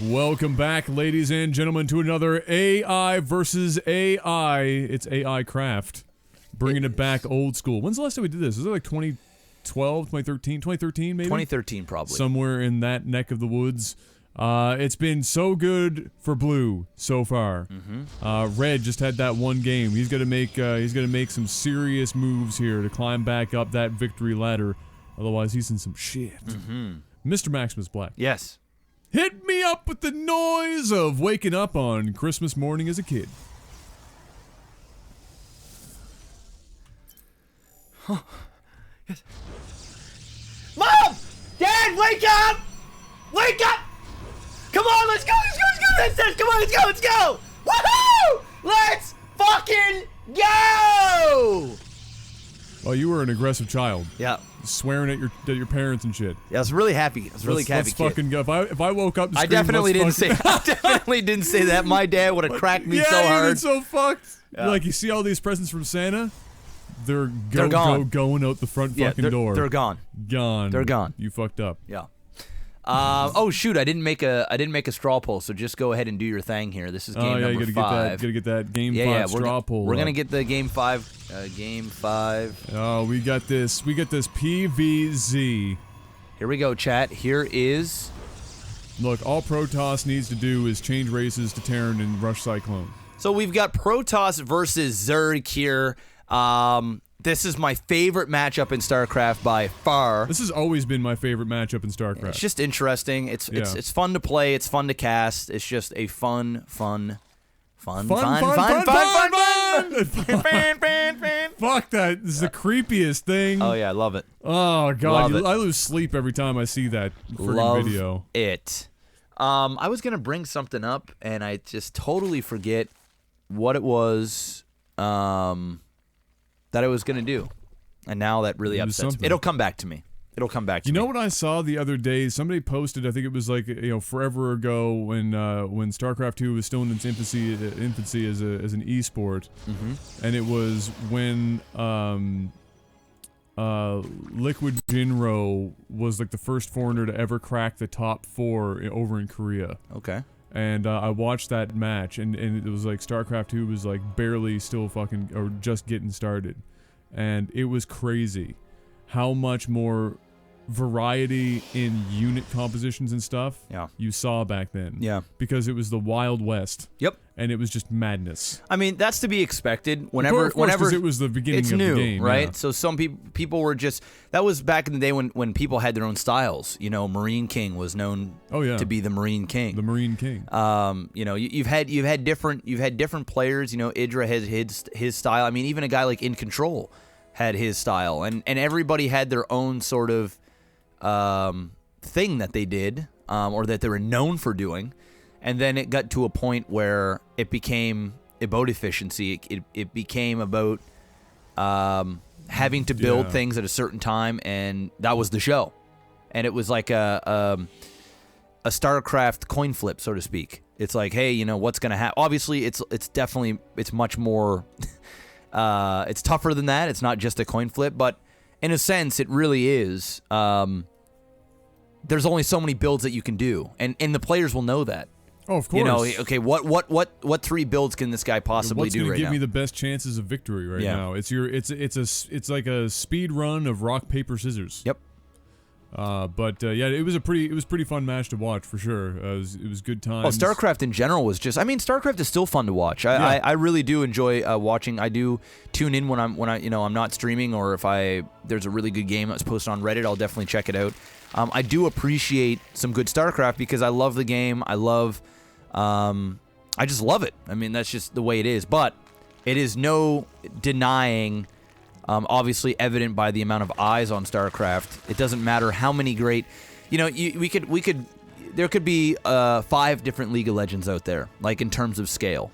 Welcome back, ladies and gentlemen, to another AI versus AI. It's AI Craft. Bringing it back old school. When's the last time we did this? Was it like 2012, 2013? 2013, maybe? 2013, probably. Somewhere in that neck of the woods. It's been so good for Blue so far. Red just had that one game. He's gonna make some serious moves here to climb back up that victory ladder. Otherwise, he's in some shit. Mr. MaximusBlack. Yes. Hit me up with the noise of waking up on Christmas morning as a kid. Yes. Mom! Dad, wake up! Wake up! Come on, let's go! Come on, let's go! Woohoo! Let's fucking go! Well, you were an aggressive child. Yeah. Swearing at your parents and shit. Yeah, I was really happy. I was really happy. Let's fucking go. If I woke up and I screamed, definitely didn't say that. My dad would have cracked me so hard. Yeah, so fucked. Yeah. Like, you see all these presents from Santa? They're going out the front fucking door. They're gone. Gone. They're gone. You fucked up. Yeah. Oh shoot! I didn't make a straw poll, so just go ahead and do your thing here. This is game number 5. Gotta get that game 5 straw poll. We're gonna get the game 5. Game 5. Oh, we got this. We got this PVZ. Here we go, chat. Here is. Look, all Protoss needs to do is change races to Terran and rush Cyclone. So we've got Protoss versus Zerg here. This is my favorite matchup in StarCraft by far. This has always been my favorite matchup in StarCraft. It's just interesting. It's fun to play. It's fun to cast. It's just a fun. Fuck that. This is the creepiest thing. Oh yeah, I love it. Oh god, I lose sleep every time I see that freaking video. Love it. I was gonna bring something up and I just totally forget what it was. That I was gonna do, and now that really upsets me. It'll come back to me. It'll come back to me. You know what I saw the other day? Somebody posted, I think it was like, forever ago when StarCraft II was still in its infancy as an esport, and it was when Liquid Jinro was like the first foreigner to ever crack the top 4 over in Korea. Okay. And I watched that match, and it was like StarCraft II was like barely still fucking, or just getting started. And it was crazy how much more variety in unit compositions and stuff you saw back then. Yeah. Because it was the Wild West. Yep. And it was just madness. I mean, that's to be expected. Whenever it was the beginning of the game, right? Yeah. So some people were just, that was back in the day when people had their own styles. You know, Marine King was known to be the Marine King. The Marine King. You've had different players. You know, Idra has his style. I mean, even a guy like In Control had his style, and everybody had their own sort of thing that they did, or that they were known for doing. And then it got to a point where it became about efficiency. It became about having to build things at a certain time, and that was the show. And it was like a StarCraft coin flip, so to speak. It's like, hey, you know, what's going to happen? Obviously, it's definitely, it's much more, it's tougher than that. It's not just a coin flip, but in a sense, it really is. There's only so many builds that you can do, and the players will know that. Oh, of course. You know, okay, what 3 builds can this guy possibly do right now? What's going to give me the best chances of victory right now? It's like a speed run of rock, paper, scissors. Yep. It was a pretty fun match to watch for sure. It was good times. Oh, StarCraft in general was just, I mean, StarCraft is still fun to watch. I really do enjoy watching. I do tune in when I'm not streaming, or if there's a really good game that's posted on Reddit, I'll definitely check it out. I do appreciate some good StarCraft because I love the game. I just love it. I mean, that's just the way it is. But it is no denying, obviously evident by the amount of eyes on StarCraft. It doesn't matter how many great, there could be 5 different League of Legends out there, like in terms of scale.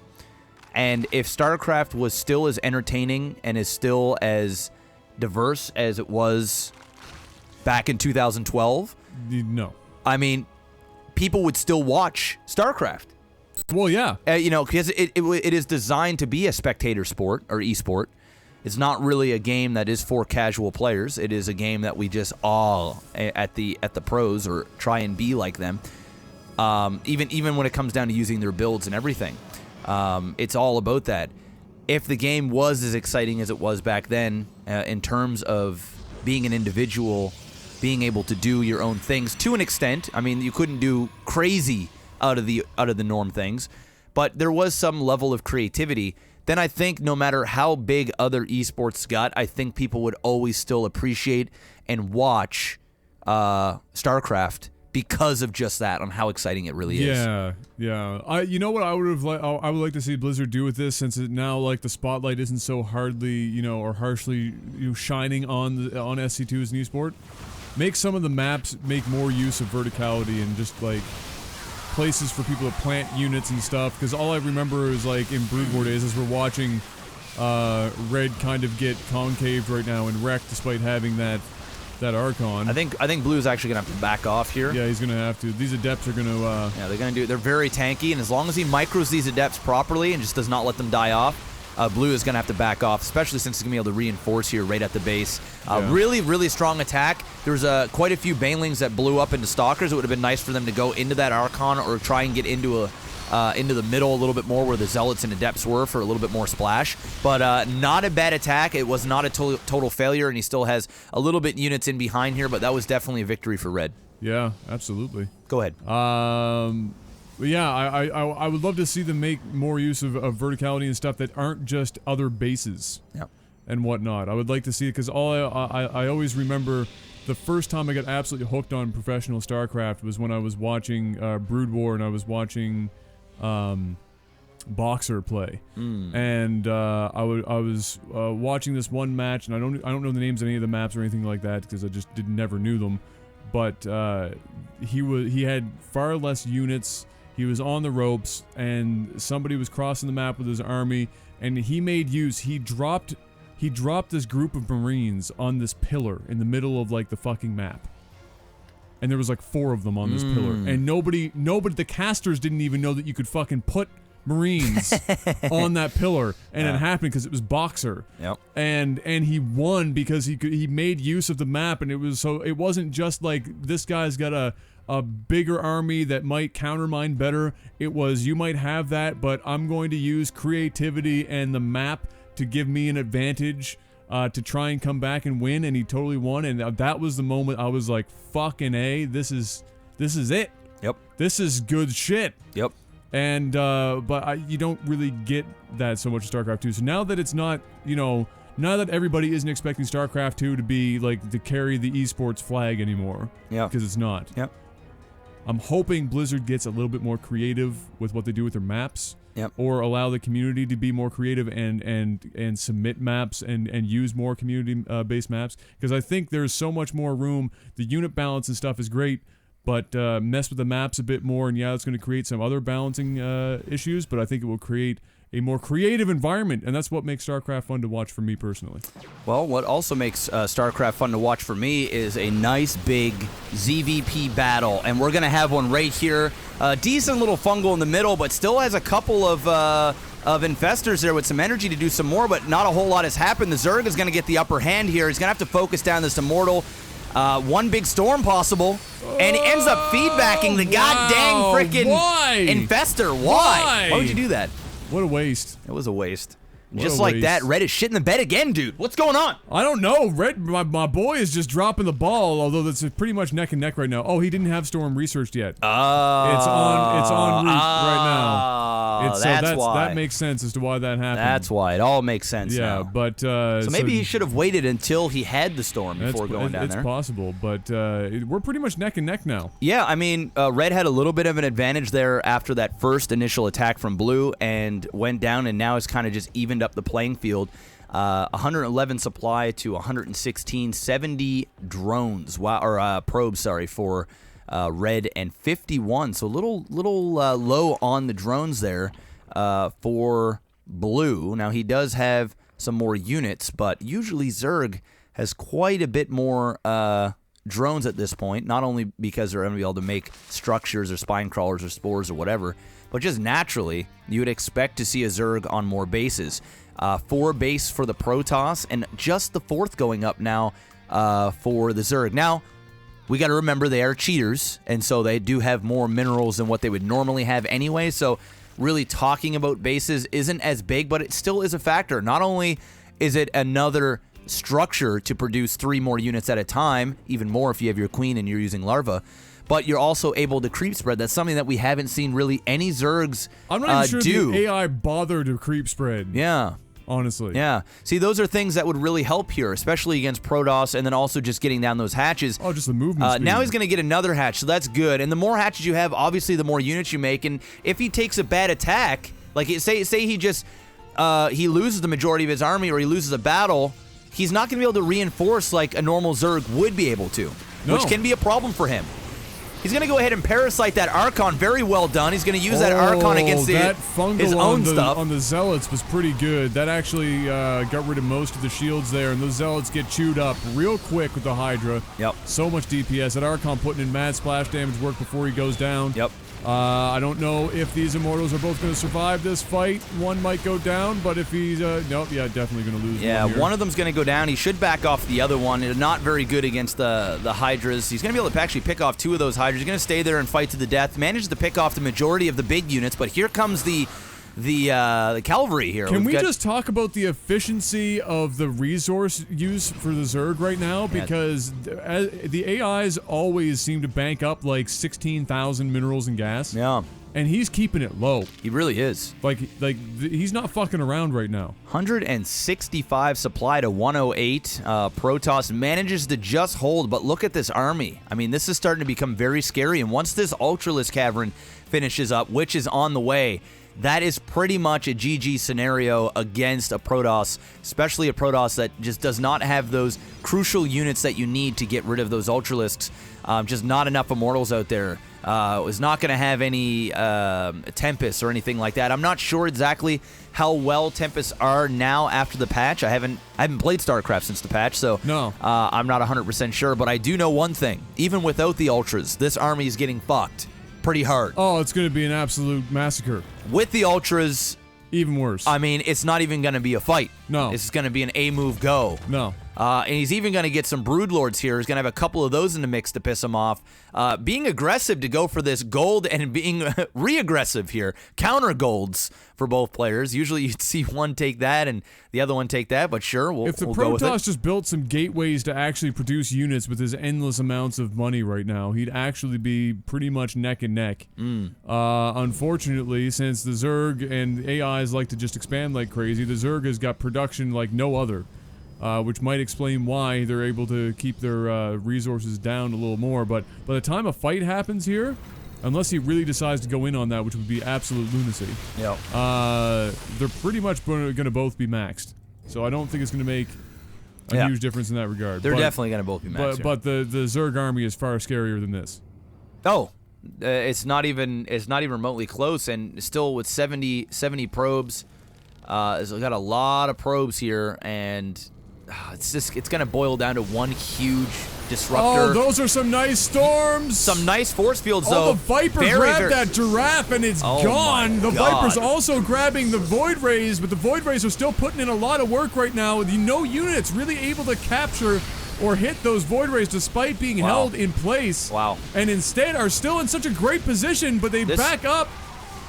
And if StarCraft was still as entertaining and is still as diverse as it was back in 2012, no. I mean, people would still watch StarCraft. Well, yeah. Because it is designed to be a spectator sport or esport. It's not really a game that is for casual players. It is a game that we just awe at the pros or try and be like them. Even when it comes down to using their builds and everything. It's all about that. If the game was as exciting as it was back then, in terms of being an individual, being able to do your own things to an extent, I mean, you couldn't do crazy out of the norm things, but there was some level of creativity. Then I think no matter how big other esports got, I think people would always still appreciate and watch StarCraft because of just that, on how exciting it really is. Yeah. You know what I would like to see Blizzard do with this, since it now, like, the spotlight isn't so hardly, or harshly, shining on SC2 as an esport. Make some of the maps make more use of verticality and just, like, places for people to plant units and stuff. Because all I remember is, like, in Brood War days, as we're watching Red kind of get concaved right now and wrecked despite having that Archon. I think Blue's actually gonna have to back off here. Yeah, he's gonna have to. These Adepts are gonna. Yeah, they're gonna do. They're very tanky, and as long as he micros these Adepts properly and just does not let them die off, Blue is gonna have to back off, especially since he's gonna be able to reinforce here right at the base. Really, really strong attack. There's quite a few Banelings that blew up into Stalkers. It would have been nice for them to go into that Archon or try and get into the middle a little bit more where the Zealots and Adepts were for a little bit more splash. But not a bad attack. It was not a total failure, and he still has a little bit units in behind here, but that was definitely a victory for Red. Yeah, absolutely. Go ahead. Yeah, I would love to see them make more use of verticality and stuff that aren't just other bases and whatnot. I would like to see it, because I always remember the first time I got absolutely hooked on professional StarCraft was when I was watching Brood War, and I was watching Boxer play, and I was watching this one match, and I don't know the names of any of the maps or anything like that, because I just never knew them. But he had far less units. He was on the ropes, and somebody was crossing the map with his army, and he made use. He dropped this group of Marines on this pillar in the middle of, like, the fucking map. And there was like 4 of them on this pillar, and nobody, the casters didn't even know that you could fucking put Marines on that pillar, and it happened because it was Boxer. Yep. And he won because he made use of the map, and it wasn't just like this guy's got a bigger army that might counter mine better. It was, you might have that, but I'm going to use creativity and the map to give me an advantage. To try and come back and win, and he totally won, and that was the moment I was like, fucking A, this is it. Yep. This is good shit. Yep. And, but you don't really get that so much in StarCraft 2, so now that it's not, now that everybody isn't expecting StarCraft 2 to be, like, to carry the esports flag anymore. Yeah. Because it's not. Yep. I'm hoping Blizzard gets a little bit more creative with what they do with their maps. Yep. Or allow the community to be more creative and submit maps and use more community based maps, because I think there's so much more room. The unit balance and stuff is great, but mess with the maps a bit more, and yeah, it's going to create some other balancing issues, but I think it will create a more creative environment, and that's what makes StarCraft fun to watch for me personally. Well, what also makes StarCraft fun to watch for me is a nice big ZVP battle, and we're going to have one right here. Decent little fungal in the middle, but still has a couple of infestors there with some energy to do some more, but not a whole lot has happened. The Zerg is going to get the upper hand here. He's going to have to focus down this Immortal. One big storm possible, and he ends up feedbacking the goddamn freaking infestor. Why? Why would you do that? What a waste. It was a waste. Just like that, Red is shit in the bed again, dude. What's going on? I don't know. Red, my boy is just dropping the ball, although that's pretty much neck and neck right now. Oh, he didn't have Storm researched yet. It's on route right now. That's why. That makes sense as to why that happened. That's why. It all makes sense now. Yeah, but... so maybe he should have waited until he had the Storm before going down there. It's possible, but we're pretty much neck and neck now. Yeah, I mean, Red had a little bit of an advantage there after that first initial attack from Blue and went down, and now it's kind of just evened up the playing field. 111 supply to 116, 70 drones, probes, sorry, for Red, and 51. So a little low on the drones there for Blue. Now he does have some more units, but usually Zerg has quite a bit more drones at this point, not only because they're going to be able to make structures or spine crawlers or spores or whatever, but just naturally, you would expect to see a Zerg on more bases. 4 base for the Protoss, and just the 4th going up now for the Zerg. Now, we got to remember they are cheaters, and so they do have more minerals than what they would normally have anyway. So really talking about bases isn't as big, but it still is a factor. Not only is it another structure to produce 3 more units at a time, even more if you have your queen and you're using larva, but you're also able to creep spread. That's something that we haven't seen really any Zergs I'm not even sure do. the AI bothered to creep spread. Yeah. Honestly. Yeah. See, those are things that would really help here, especially against Protoss, and then also just getting down those hatches. Oh, just the movement speed. Now he's going to get another hatch, so that's good. And the more hatches you have, obviously, the more units you make. And if he takes a bad attack, like say he just he loses the majority of his army, or he loses a battle, he's not going to be able to reinforce like a normal Zerg would be able to, which can be a problem for him. He's going to go ahead and parasite that Archon. Very well done. He's going to use that Archon against his own stuff. On the Zealots was pretty good. That actually got rid of most of the shields there, and those Zealots get chewed up real quick with the Hydra. Yep. So much DPS. That Archon putting in mad splash damage work before he goes down. Yep. I don't know if these Immortals are both going to survive this fight. One might go down, but if he's nope, yeah, definitely going to lose. Yeah, one of them's going to go down. He should back off the other one. They're not very good against the Hydras. He's going to be able to actually pick off 2 of those Hydras. He's going to stay there and fight to the death. Manages to pick off the majority of the big units, but here comes the cavalry here. Can we just talk about the efficiency of the resource use for the Zerg right now? Because the AIs always seem to bank up like 16,000 minerals and gas. Yeah. And he's keeping it low. He really is. Like he's not fucking around right now. 165 supply to 108. Protoss manages to just hold, but look at this army. I mean, this is starting to become very scary. And once this Ultralisk Cavern finishes up, which is on the way, that is pretty much a GG scenario against a Protoss, especially a Protoss that just does not have those crucial units that you need to get rid of those Ultralisks. Just not enough Immortals out there. Is not going to have any Tempests or anything like that. I'm not sure exactly how well Tempests are now after the patch. I haven't played StarCraft since the patch, so no. I'm not 100% sure. But I do know one thing: even without the Ultras, this army is getting fucked pretty hard. Oh, it's going to be an absolute massacre. With the Ultras, even worse. I mean, it's not even going to be a fight. No. It's going to be an A move go. No. And he's even going to get some Broodlords here. He's going to have a couple of those in the mix to piss him off. Being aggressive to go for this gold and being re-aggressive here. Counter golds for both players. Usually you'd see one take that and the other one take that, but sure, we'll go with it. If the Protoss just built some gateways to actually produce units with his endless amounts of money right now, he'd actually be pretty much neck and neck. Unfortunately, since the Zerg and AIs like to just expand like crazy, the Zerg has got production like no other. Which might explain why they're able to keep their resources down a little more. But by the time a fight happens here, unless he really decides to go in on that, which would be absolute lunacy, yep. They're pretty much going to both be maxed. So I don't think it's going to make a huge difference in that regard. They're definitely going to both be maxed. But the Zerg army is far scarier than this. Oh, it's not even remotely close, and still with 70 probes, it's got a lot of probes here, and it's gonna boil down to one huge disruptor. Oh, those are some nice storms. Some nice force fields, though. Oh, the Viper grabbed that giraffe and it's gone. The Viper's also grabbing the Void Rays, but the Void Rays are still putting in a lot of work right now. With no units really able to capture or hit those Void Rays despite being held in place. Wow. And instead are still in such a great position, but they back up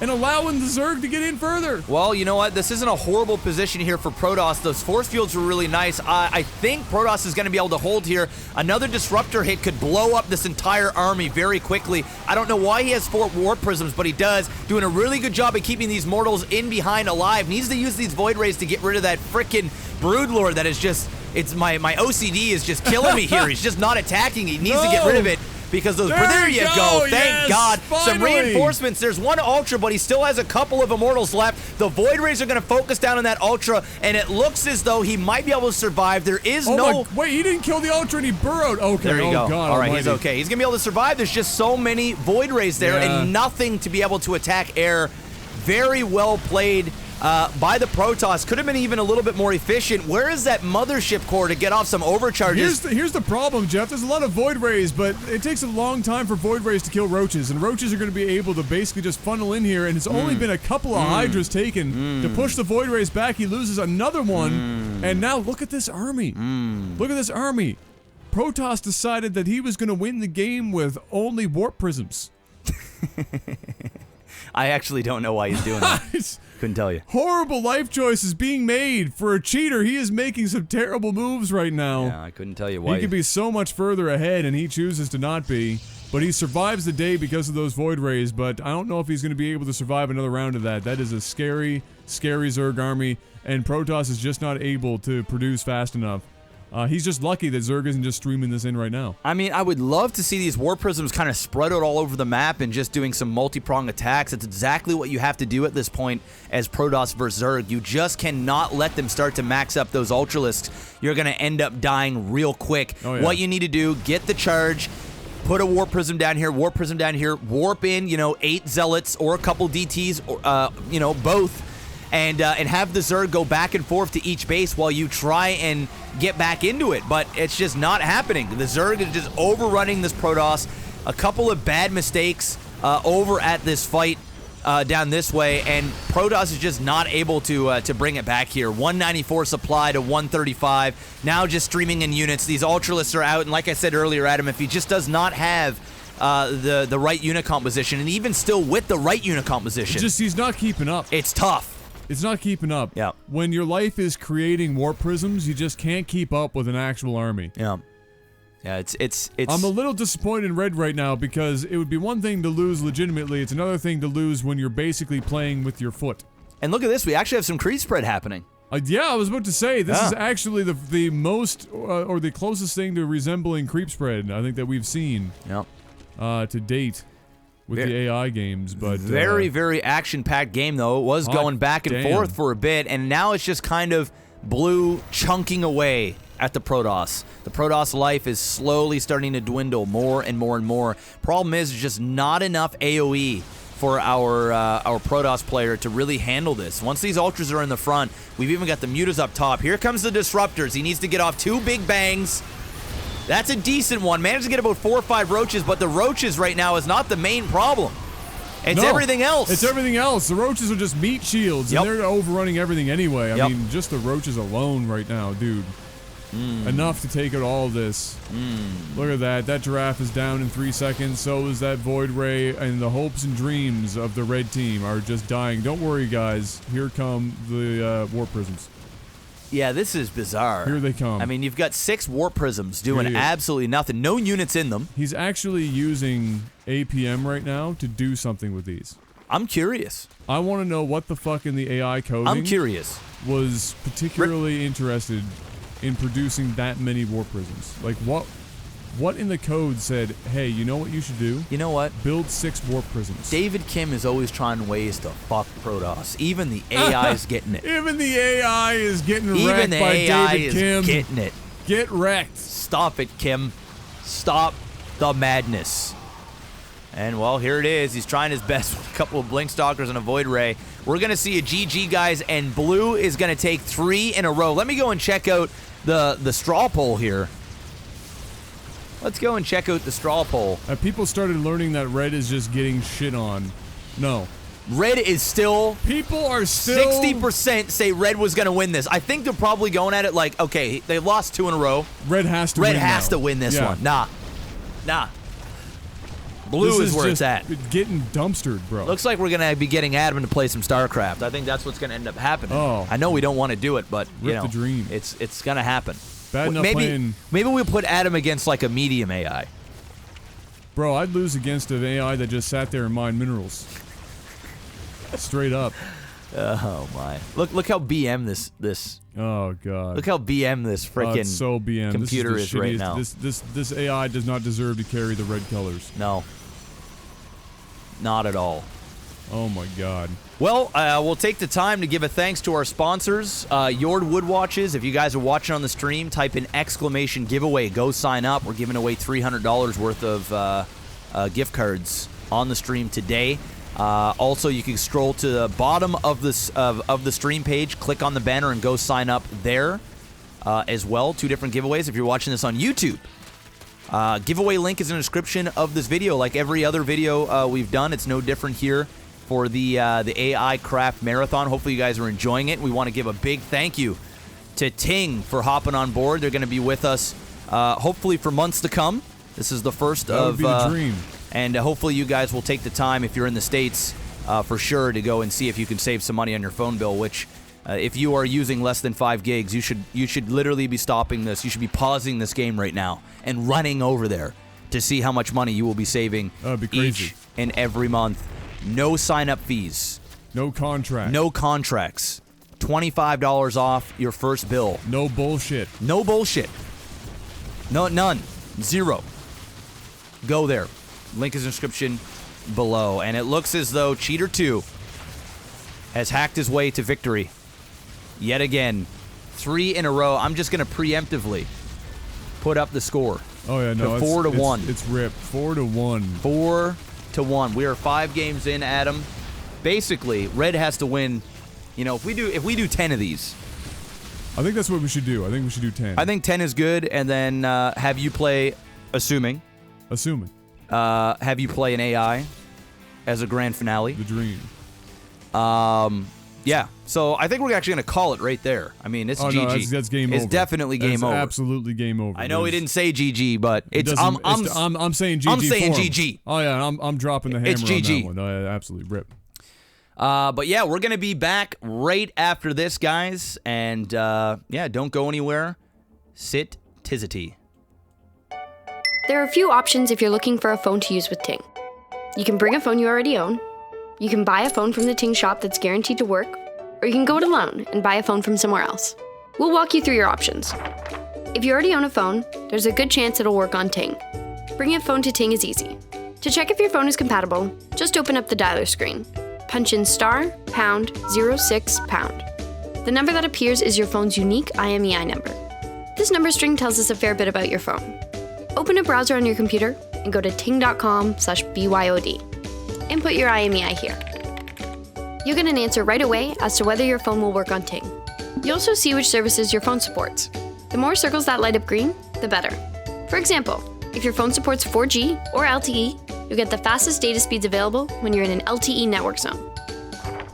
and allowing the Zerg to get in further. Well, you know what? This isn't a horrible position here for Protoss. Those force fields were really nice. I think Protoss is going to be able to hold here. Another disruptor hit could blow up this entire army very quickly. I don't know why he has 4 warp prisms, but he does. Doing a really good job of keeping these mortals in behind alive. Needs to use these Void Rays to get rid of that frickin' Broodlord that is just... It's my OCD is just killing me here. He's just not attacking. He needs to get rid of it. Because those, there you go. Thank God. Finally. Some reinforcements. There's one Ultra, but he still has a couple of Immortals left. The Void Rays are going to focus down on that Ultra, and it looks as though he might be able to survive. There is wait, he didn't kill the Ultra and he burrowed. Okay, there you go. God all right, almighty. He's okay. He's going to be able to survive. There's just so many Void Rays there and nothing to be able to attack air. Very well played by the Protoss. Could have been even a little bit more efficient. Where is that mothership core to get off some overcharges? Here's the problem, Jeff. There's a lot of Void Rays, but it takes a long time for Void Rays to kill Roaches, and Roaches are going to be able to basically just funnel in here, and it's only been a couple of Hydras taken to push the Void Rays back. He loses another one, and now look at this army. Look at this army. Protoss decided that he was going to win the game with only warp prisms. I actually don't know why he's doing that. Couldn't tell you. Horrible life choices being made for a cheater. He is making some terrible moves right now. Yeah, I couldn't tell you why. He could be so much further ahead, and he chooses to not be. But he survives the day because of those void rays, but I don't know if he's going to be able to survive another round of that. That is a scary, scary Zerg army, and Protoss is just not able to produce fast enough. He's just lucky that Zerg isn't just streaming this in right now. I mean, I would love to see these War Prisms kind of spread out all over the map and just doing some multi-prong attacks. It's exactly what you have to do at this point as Protoss versus Zerg. You just cannot let them start to max up those Ultralisks. You're going to end up dying real quick. Oh, yeah. What you need to do, get the charge, put a Warp Prism down here, Warp Prism down here, warp in, 8 Zealots or a couple DTs, or, both. And have the Zerg go back and forth to each base while you try and get back into it. But it's just not happening. The Zerg is just overrunning this Protoss. A couple of bad mistakes over at this fight down this way, and Protoss is just not able to bring it back here. 194 supply to 135. Now just streaming in units. These Ultralisks are out, and like I said earlier, Adam, if he just does not have the right unit composition, and even still with the right unit composition, he's not keeping up. It's tough. It's not keeping up. Yeah. When your life is creating warp prisms, you just can't keep up with an actual army. Yeah. Yeah, it's I'm a little disappointed in Red right now because it would be one thing to lose legitimately, it's another thing to lose when you're basically playing with your foot. And look at this, we actually have some creep spread happening. Yeah, I was about to say, this is actually the most, or the closest thing to resembling creep spread, I think, that we've seen to date. With the AI games, but very, very action-packed game though. It was going back and forth for a bit, and now it's just kind of blue chunking away at the Protoss. The Protoss life is slowly starting to dwindle more and more and more. Problem is, there's just not enough AOE for our Protoss player to really handle this. Once these Ultras are in the front, we've even got the Mutas up top. Here comes the Disruptors. He needs to get off 2 big bangs. That's a decent one. Managed to get about 4 or 5 roaches, but the roaches right now is not the main problem. It's everything else. It's everything else. The roaches are just meat shields, and they're overrunning everything anyway. I mean, just the roaches alone right now, dude. Enough to take out all of this. Look at that. That giraffe is down in 3 seconds. So is that Void Ray, and the hopes and dreams of the red team are just dying. Don't worry, guys. Here come the Warp Prisms. Yeah, this is bizarre. Here they come. I mean, you've got 6 Warp Prisms doing absolutely nothing. No units in them. He's actually using APM right now to do something with these. I'm curious. I want to know what the fuck in the AI coding I'm curious. Was particularly interested in producing that many Warp Prisms. Like, what in the code said, hey, you know what you should do? You know what? Build 6 Warp Prisms. David Kim is always trying ways to fuck Protoss. Even the AI is getting it. Even the AI is getting wrecked by AI David Kim. Is getting it. Get wrecked. Stop it, Kim. Stop the madness. And, well, here it is. He's trying his best with a couple of Blink Stalkers and a Void Ray. We're going to see a GG, guys, and Blue is going to take 3 in a row. Let me go and check out the straw poll here. Let's go and check out the straw poll. People started learning that Red is just getting shit on. No. Red is still... People are still... 60% say Red was going to win this. I think they're probably going at it like, okay, they lost 2 in a row. Red has to win Red has to win this one. Nah. Blue is where it's at. Getting dumpstered, bro. Looks like we're going to be getting Adam to play some StarCraft. I think that's what's going to end up happening. Oh. I know we don't want to do it, but, Rip the dream. It's going to happen. Bad enough playing... Maybe we'll put Adam against, like, a medium AI. Bro, I'd lose against an AI that just sat there and mined minerals. Straight up. Oh, my. Look how BM this... Oh, God. Look how BM this freaking so BM. computer is right now. This AI does not deserve to carry the red colors. No. Not at all. Oh, my God. Well, we'll take the time to give a thanks to our sponsors, JORD Wood Watches. If you guys are watching on the stream, type in !giveaway. Go sign up. We're giving away $300 worth of gift cards on the stream today. Also, you can scroll to the bottom of the stream page, click on the banner, and go sign up there as well. 2 different giveaways if you're watching this on YouTube. Giveaway link is in the description of this video. Like every other video we've done, it's no different here for the AI Craft Marathon. Hopefully you guys are enjoying it. We want to give a big thank you to Ting for hopping on board. They're going to be with us hopefully for months to come. This is the first That of... would be the dream. And hopefully you guys will take the time, if you're in the States, for sure, to go and see if you can save some money on your phone bill, which, if you are using less than 5 gigs, you should literally be stopping this. You should be pausing this game right now and running over there to see how much money you will be saving each and every month. No sign-up fees. No contract. No contracts. $25 off your first bill. No bullshit. No bullshit. No, none. Zero. Go there. Link is in the description below. And it looks as though Cheater 2 has hacked his way to victory. Yet again. 3 in a row. I'm just going to preemptively put up the score. Oh, yeah, no. 4-1. It's ripped. 4-1. 4-1. We are 5 games in, Adam. Basically, Red has to win. You know, if we do 10 of these. I think that's what we should do. I think we should do 10. I think 10 is good, and then have you play, assuming, have you play an AI as a grand finale. The dream. Yeah. So I think we're actually going to call it right there. I mean, it's GG. No, that's game over. It's definitely game over. Absolutely game over. I know we didn't say GG, but it's I'm saying GG. I'm saying for him. GG. Oh yeah, I'm dropping the hammer It's GG. on that one. Oh, yeah, absolutely rip. But yeah, we're gonna be back right after this, guys. And yeah, don't go anywhere. Sit Tizity. There are a few options if you're looking for a phone to use with Ting. You can bring a phone you already own. You can buy a phone from the Ting shop that's guaranteed to work, or you can go it alone and buy a phone from somewhere else. We'll walk you through your options. If you already own a phone, there's a good chance it'll work on Ting. Bringing a phone to Ting is easy. To check if your phone is compatible, just open up the dialer screen. Punch in *#06#. The number that appears is your phone's unique IMEI number. This number string tells us a fair bit about your phone. Open a browser on your computer and go to ting.com/BYOD. Input your IMEI here. You'll get an answer right away as to whether your phone will work on Ting. You'll also see which services your phone supports. The more circles that light up green, the better. For example, if your phone supports 4G or LTE, you'll get the fastest data speeds available when you're in an LTE network zone.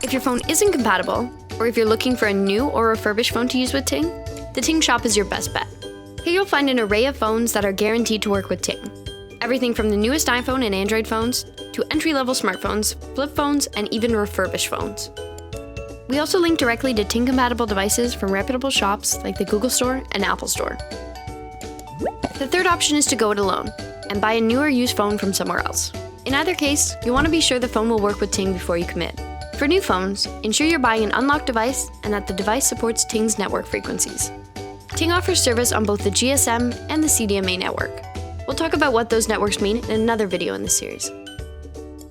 If your phone isn't compatible, or if you're looking for a new or refurbished phone to use with Ting, the Ting shop is your best bet. Here you'll find an array of phones that are guaranteed to work with Ting. Everything from the newest iPhone and Android phones to entry-level smartphones, flip phones, and even refurbished phones. We also link directly to Ting-compatible devices from reputable shops like the Google Store and Apple Store. The third option is to go it alone and buy a new or used phone from somewhere else. In either case, you want to be sure the phone will work with Ting before you commit. For new phones, ensure you're buying an unlocked device and that the device supports Ting's network frequencies. Ting offers service on both the GSM and the CDMA network. We'll talk about what those networks mean in another video in this series.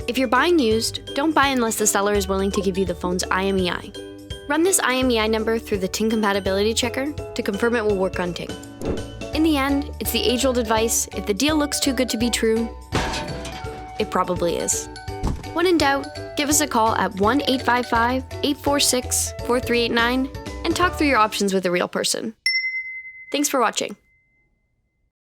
If you're buying used, don't buy unless the seller is willing to give you the phone's IMEI. Run this IMEI number through the Ting compatibility checker to confirm it will work on Ting. In the end, it's the age-old advice, if the deal looks too good to be true, it probably is. When in doubt, give us a call at 1-855-846-4389 and talk through your options with a real person. Thanks for watching.